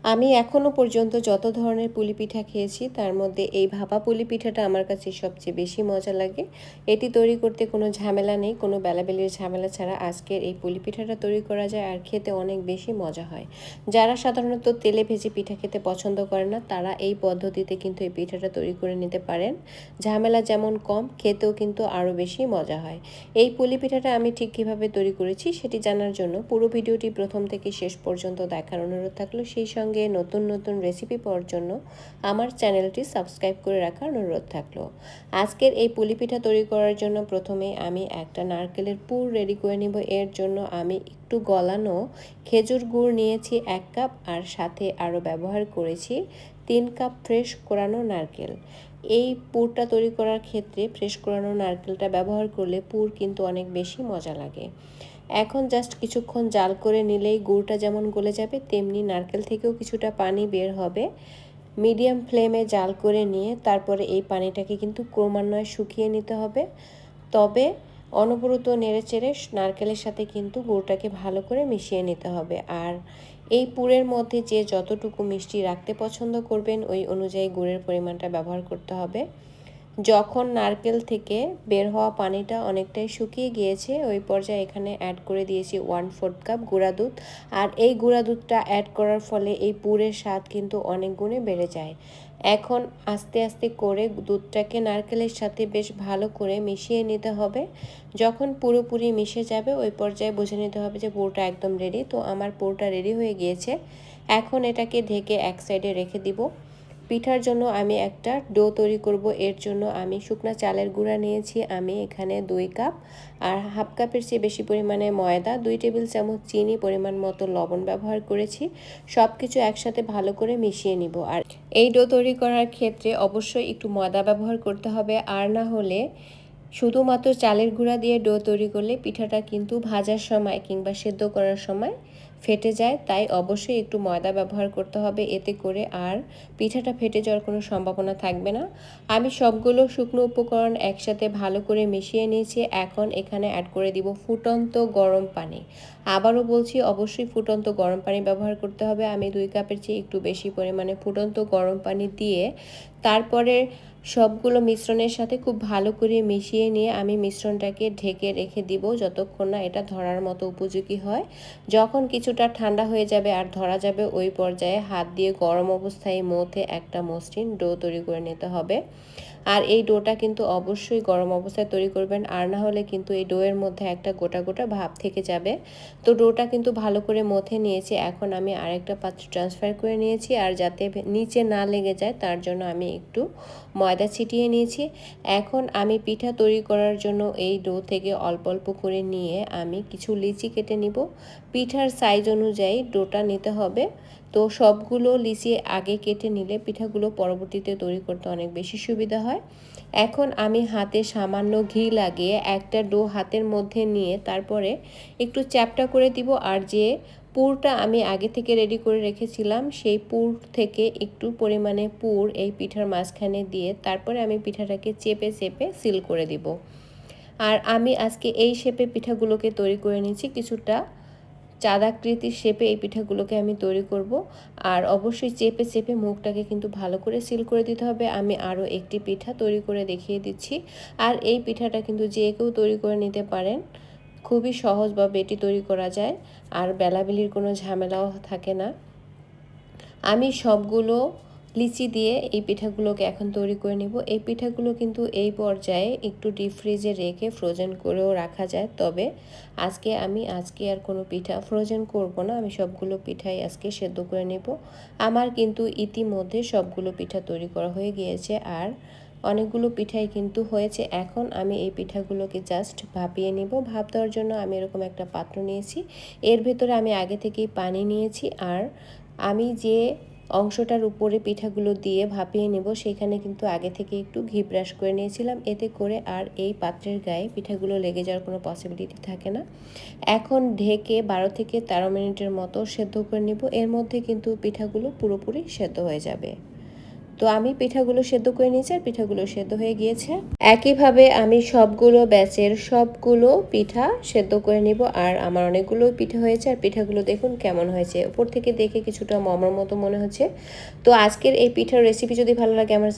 আমি এখনো পর্যন্ত যত ধরনের পুলি পিঠা খেয়েছি তার মধ্যে এই ভাপা পুলি পিঠাটা আমার কাছে সবচেয়ে বেশি মজা লাগে। এটি তৈরি করতে কোনো ঝামেলা নেই, কোনো বেলাবেলির ঝামেলা ছাড়া আজকের এই পুলি পিঠাটা তৈরি করা যায় আর খেতে অনেক বেশি মজা হয়। যারা সাধারণত তেলে ভেজে পিঠা খেতে পছন্দ করে না তারা এই পদ্ধতিতে কিন্তু এই পিঠাটা তৈরি করে নিতে পারেন। ঝামেলা যেমন কম, খেতেও কিন্তু আরও বেশি মজা হয়। এই পুলি পিঠাটা আমি ঠিক কীভাবে তৈরি করেছি সেটি জানার জন্য পুরো ভিডিওটি প্রথম থেকে শেষ পর্যন্ত দেখার অনুরোধ থাকলো। সেই সঙ্গে নতুন নতুন রেসিপি পাওয়ার জন্য আমার চ্যানেলটি সাবস্ক্রাইব করে রাখার অনুরোধ থাকলো। আজকের এই পুলি পিঠা তৈরি করার জন্য প্রথমে আমি একটা নারকেলের পুর রেডি করে নিব। এর জন্য আমি একটু গলানো খেজুর গুড় নিয়েছি 1 কাপ, আর সাথে আরও ব্যবহার করেছি 3 কাপ ফ্রেশ কোরানো নারকেল। এই পুরটা তৈরি করার ক্ষেত্রে ফ্রেশ কোরানো নারকেলটা ব্যবহার করলে পুর কিন্তু অনেক বেশি মজা লাগে। এখন জাস্ট কিছুক্ষণ জাল করে নিলেই গুড়টা যেমন গলে যাবে তেমনি নারকেল থেকেও কিছুটা পানি বের হবে। মিডিয়াম ফ্লেমে জাল করে নিয়ে তারপরে এই পানিটাকে কিন্তু ক্রমান্বয়ে শুকিয়ে নিতে হবে। তবে অনবরত নেড়েচেড়ে নারকেলের সাথে কিন্তু গুড়টাকে ভালো করে মিশিয়ে নিতে হবে। আর এই পুরের মধ্যে যে যতটুকু মিষ্টি রাখতে পছন্দ করবেন ওই অনুযায়ী গুড়ের পরিমাণটা ব্যবহার করতে হবে। যখন নারকেল থেকে বের হওয়া পানিটা অনেকটাই শুকিয়ে গিয়েছে ওই পর্যায়ে এখানে অ্যাড করে দিয়েছি 1/4 কাপ গুঁড়া দুধ। আর এই গুঁড়া দুধটা অ্যাড করার ফলে এই পুরের স্বাদ কিন্তু অনেক গুণে বেড়ে যায়। এখন আস্তে আস্তে করে দুধটাকে নারকেলের সাথে বেশ ভালো করে মিশিয়ে নিতে হবে। যখন পুরোপুরি মিশে যাবে ওই পর্যায়ে বুঝে নিতে হবে যে পুরটা একদম রেডি। তো আমার পুরটা রেডি হয়ে গিয়েছে। এখন এটাকে ঢেকে এক সাইডে রেখে দিব। পিঠার জন্য আমি একটা ডো তৈরি করব। এর জন্য আমি শুকনা চালের গুঁড়া নিয়েছি আমি এখানে 2 কাপ, আর হাফ কাপের চেয়ে বেশি পরিমাণে ময়দা, 2 টেবিল চামচ চিনি, পরিমাণ মতো লবণ ব্যবহার করেছি। সব কিছু একসাথে ভালো করে মিশিয়ে নিব। আর এই ডো তৈরি করার ক্ষেত্রে অবশ্যই একটু ময়দা ব্যবহার করতে হবে, আর না হলে শুধুমাত্র চালের গুঁড়া দিয়ে ডো তৈরি করলে পিঠাটা কিন্তু ভাজার সময় কিংবা সেদ্ধ করার সময় ফেটে যায়। তাই অবশ্যই একটু ময়দা ব্যবহার করতে হবে, এতে করে আর পিঠাটা ফেটে যাওয়ার কোনো সম্ভাবনা থাকবে না। আমি সবগুলো শুকনো উপকরণ একসাথে ভালো করে মিশিয়ে নিয়েছি। এখন এখানে অ্যাড করে দিব ফুটন্ত গরম পানি। আবারও বলছি অবশ্যই ফুটন্ত গরম পানি ব্যবহার করতে হবে। আমি 2 কাপের চেয়ে একটু বেশি পরিমাণে ফুটন্ত গরম পানি দিয়ে তারপরে সবগুলো মিশ্রণের সাথে খুব ভালো করে মিশিয়ে নিয়ে আমি মিশ্রণটাকে ঢেকে রেখে দিব যতক্ষণ না এটা ধরার মতো উপযোগী হয়। যখন কিছুটা ঠান্ডা হয়ে যাবে আর ধরা যাবে ওই পর্যায়ে হাত দিয়ে গরম অবস্থায় মধ্যে একটা মসৃণ ডো তৈরি করে নিতে হবে। আর এই ডোটা কিন্তু অবশ্যই গরম অবস্থায় তৈরি করবেন, আর না হলে কিন্তু এই ডোয়ের মধ্যে একটা গোটা গোটা ভাব থেকে যাবে। তো ডোটা কিন্তু ভালো করে মথে নিয়েছি। এখন আমি আরেকটা পাত্রে ট্রান্সফার করে নিয়েছি, আর যাতে নিচে না লেগে যায় তার জন্য আমি একটু ময়দা ছিটিয়ে নিয়েছি। এখন আমি পিঠা তৈরি করার জন্য এই ডো থেকে অল্প অল্প করে নিয়ে আমি কিছু লিচি কেটে নিব। পিঠার সাইজ অনুযায়ী ডোটা নিতে হবে। তো সবগুলো লিচি আগে কেটে নিলে পিঠাগুলো পরবর্তীতে তৈরি করতে অনেক বেশি সুবিধা হয়। এখন আমি হাতে সামান্য ঘি লাগিয়ে একটা ডো হাতের মধ্যে নিয়ে তারপরে একটু চ্যাপটা করে দিব। আর যে পুরটা আমি আগে থেকে রেডি করে রেখেছিলাম সেই পুর থেকে একটু পরিমাণে পুর এই পিঠার মাঝখানে দিয়ে তারপরে আমি পিঠাটাকে চেপে চেপে সিল করে দিব। আর আমি আজকে এই শেপে পিঠাগুলোকে তৈরি করে নিয়েছি, কিছুটা চাঁদাকৃতির শেপে এই পিঠাগুলোকে আমি তৈরি করব। আর অবশ্যই চেপে চেপে মুখটাকে কিন্তু ভালো করে সিল করে দিতে হবে। আমি আরও একটি পিঠা তৈরি করে দেখিয়ে দিচ্ছি। আর এই পিঠাটা কিন্তু যে কেউ তৈরি করে নিতে পারেন, খুবই সহজভাবে এটি তৈরি করা যায় আর বেলাবেলির কোনো ঝামেলাও থাকে না। আমি সবগুলো লিচি দিয়ে এই পিঠাগুলোকে এখন তৈরি করে নিব। এই পিঠাগুলো কিন্তু এই পর্যায়ে একটু ডিপ ফ্রিজে রেখে ফ্রোজেন করেও রাখা যায়। তবে আজকে আর কোনো পিঠা ফ্রোজেন করব না, আমি সবগুলো পিঠাই আজকে সেদ্ধ করে নেব। আমার কিন্তু ইতিমধ্যে সবগুলো পিঠা তৈরি করা হয়ে গিয়েছে আর অনেকগুলো পিঠাই কিন্তু হয়েছে। এখন আমি এই পিঠাগুলোকে জাস্ট ভাপিয়ে নিব। ভাপ দেওয়ার জন্য আমি এরকম একটা পাত্র নিয়েছি, এর ভেতরে আমি আগে থেকেই পানি নিয়েছি। আর আমি যে অংশটার উপরে পিঠাগুলো দিয়ে ভাপিয়ে নেব সেখানে কিন্তু আগে থেকে একটু ঘি ব্রাশ করে নিয়েছিলাম, এতে করে আর এই পাত্রের গায়ে পিঠাগুলো লেগে যাওয়ার কোনো পসিবিলিটি থাকে না। এখন ঢেকে 12 থেকে 13 মিনিটের মতো সেদ্ধ করে নেব। এর মধ্যে কিন্তু পিঠাগুলো পুরোপুরি সেদ্ধ হয়ে যাবে। তো আমি পিঠাগুলো সেদ্ধ করে নিয়েছি আর পিঠাগুলো সেদ্ধ হয়ে গিয়েছে। একইভাবে আমি সবগুলো ব্যাচের সবগুলো পিঠা সেদ্ধ করে নিব। আর আমার অনেকগুলো পিঠা হয়েছে আর পিঠাগুলো দেখুন কেমন হয়েছে, উপর থেকে দেখে কিছুটা মমর মতো মনে হচ্ছে। তো আজকের এই পিঠার রেসিপি যদি ভালো লাগে আমার